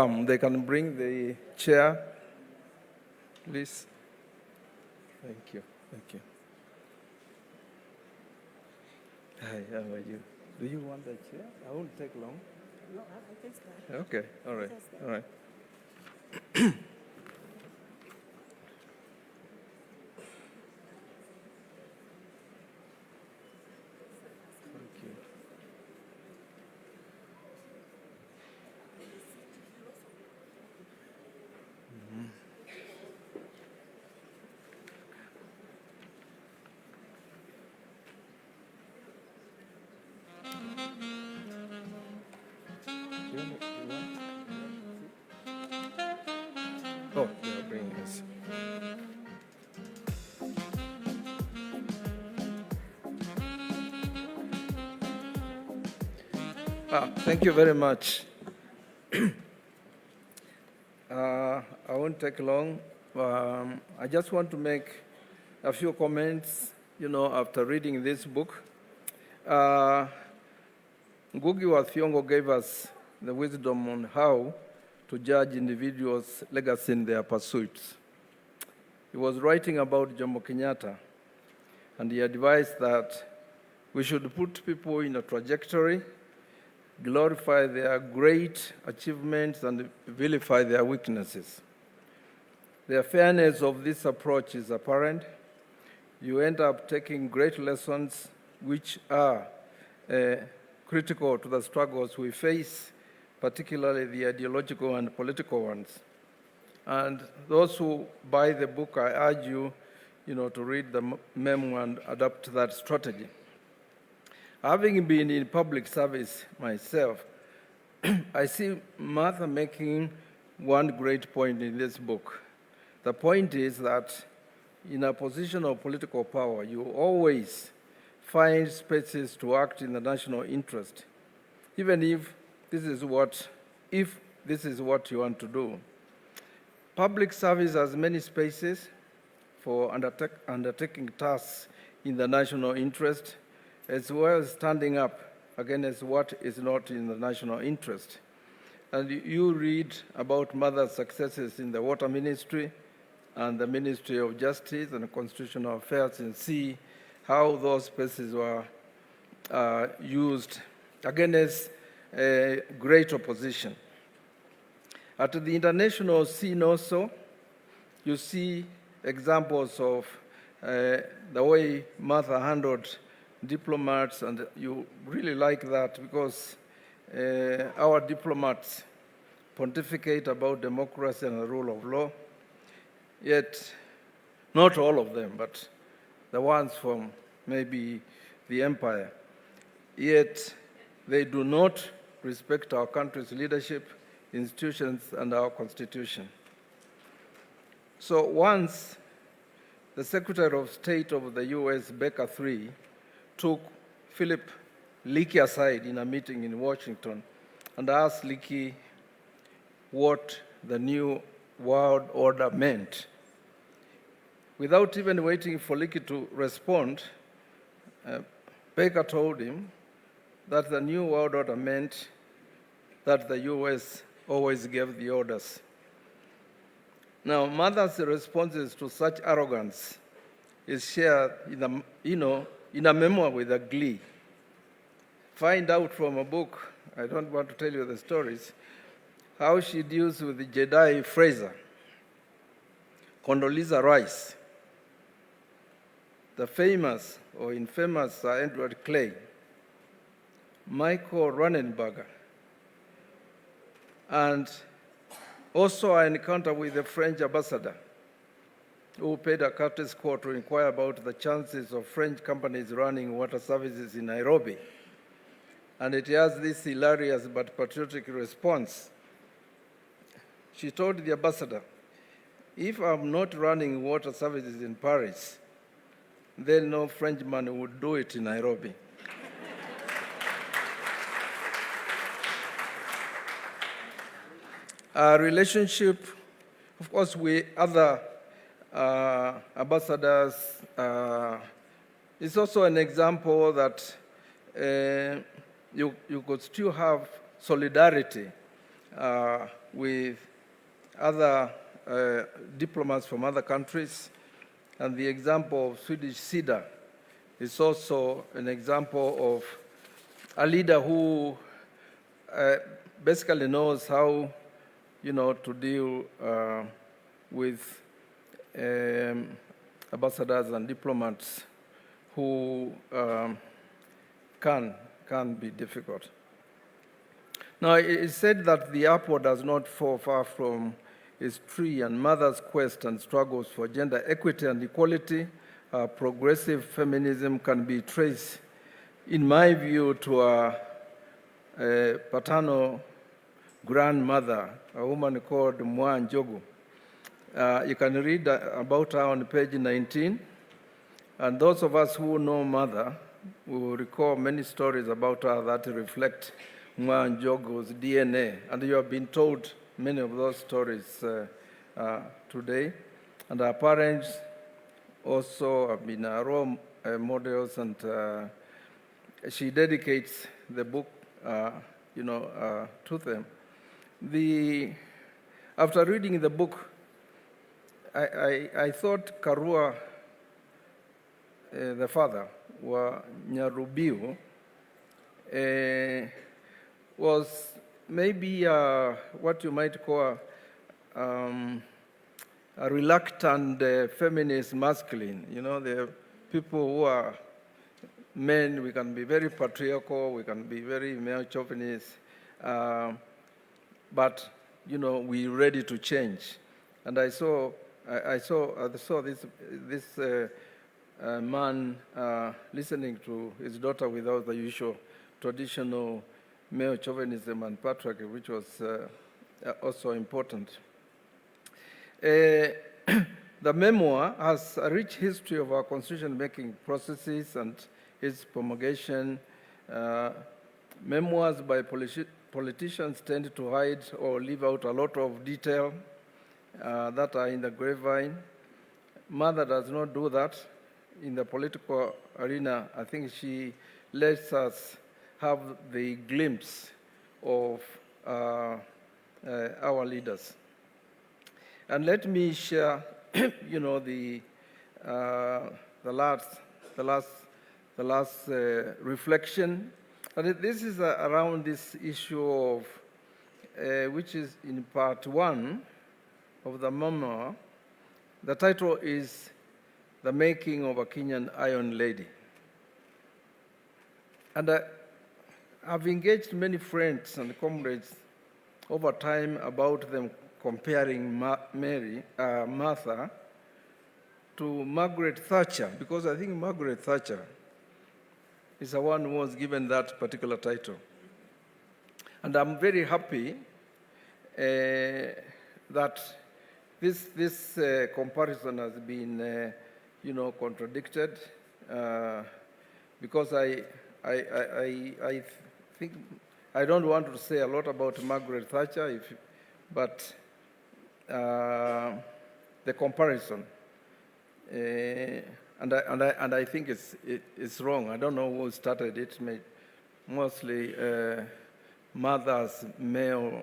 They can bring the chair, please. Thank you. Thank you. Hi, how are you? Do you want the chair? I won't take long. No, I can start. Okay, all right, all right. Thank you. Oh, they're bringing this. Thank you very much. I won't take long. I just want to make a few comments, after reading this book. Ngugi wa Thiong'o gave us the wisdom on how to judge individuals' legacy in their pursuits. He was writing about Jomo Kenyatta, and he advised that we should put people in a trajectory, glorify their great achievements, and vilify their weaknesses. The fairness of this approach is apparent. You end up taking great lessons which are critical to the struggles we face, particularly the ideological and political ones. And those who buy the book, I urge you, to read the memoir and adapt that strategy. Having been in public service myself, I see Martha making one great point in this book. The point is that in a position of political power, you always find spaces to act in the national interest, even if this is what you want to do. Public service has many spaces for undertaking tasks in the national interest, as well as standing up against what is not in the national interest. And you read about Mother's successes in the water ministry and the Ministry of Justice and Constitutional Affairs, and see how those spaces were used against a great opposition. At the international scene also, you see examples of the way Martha handled diplomats, and you really like that because our diplomats pontificate about democracy and the rule of law, yet not all of them, but the ones from maybe the empire, yet they do not respect our country's leadership, institutions, and our constitution. So once the Secretary of State of the US, Baker III, took Philip Leakey aside in a meeting in Washington and asked Leakey what the new world order meant. Without even waiting for Leakey to respond, Baker told him that the new world order meant that the US always gave the orders. Now, Mother's responses to such arrogance is shared in a memoir with a glee. Find out from a book, I don't want to tell you the stories, how she deals with the Jedi Fraser, Condoleezza Rice, the famous or infamous Sir Edward Clay, Michael Ronenberger, and also an encounter with the French ambassador who paid a courteous call to inquire about the chances of French companies running water services in Nairobi. And it has this hilarious but patriotic response. She told the ambassador, "If I'm not running water services in Paris, then no Frenchman would do it in Nairobi." Our relationship, of course, with other ambassadors is also an example that you could still have solidarity with other diplomats from other countries. And the example of Swedish cedar is also an example of a leader who basically knows how, to deal with ambassadors and diplomats who can be difficult. Now, it is said that the apple does not fall far from its tree, and mother's quest and struggles for gender equity and equality, progressive feminism can be traced, in my view, to a paternal grandmother, a woman called Mutunga. You can read about her on page 19. And those of us who know mother will recall many stories about her that reflect Mutunga's DNA. And you have been told many of those stories today. And our parents also have been our role models, and she dedicates the book to them. After reading the book, I thought Karua, the father, Nyarubiu, was maybe what you might call a reluctant feminist masculine. The people who are men, we can be very patriarchal, we can be very male chauvinist, but we're ready to change. And I saw this man listening to his daughter without the usual traditional male chauvinism and patriarchy, which was also important. The memoir has a rich history of our constitution-making processes and its promulgation. Memoirs by politicians tend to hide or leave out a lot of detail that are in the grapevine. Mother does not do that. In the political arena, I think she lets us have the glimpse of our leaders. And let me share, the last reflection. And this is around this issue of, which is in part 1 of the memoir. The title is The Making of a Kenyan Iron Lady. And I've engaged many friends and comrades over time about them comparing Martha to Margaret Thatcher, because I think Margaret Thatcher is the one who was given that particular title. And I'm very happy that this comparison has been, contradicted, because I think I don't want to say a lot about Margaret Thatcher, but the comparison, and I think it's wrong. I don't know who started it. Mostly mothers, male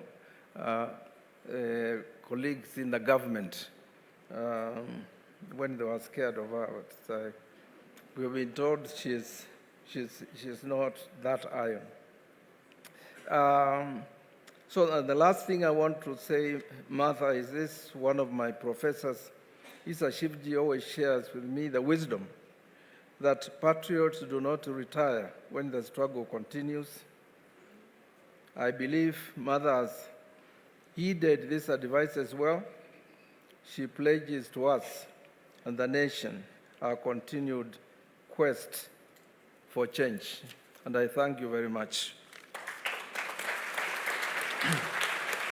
colleagues in the government, when they were scared of her. But, we've been told she's not that iron. So the last thing I want to say, Martha, is this: one of my professors, Isa Shivji, always shares with me the wisdom that patriots do not retire when the struggle continues. I believe Mother has heeded this advice as well. She pledges to us and the nation our continued quest for change. And I thank you very much.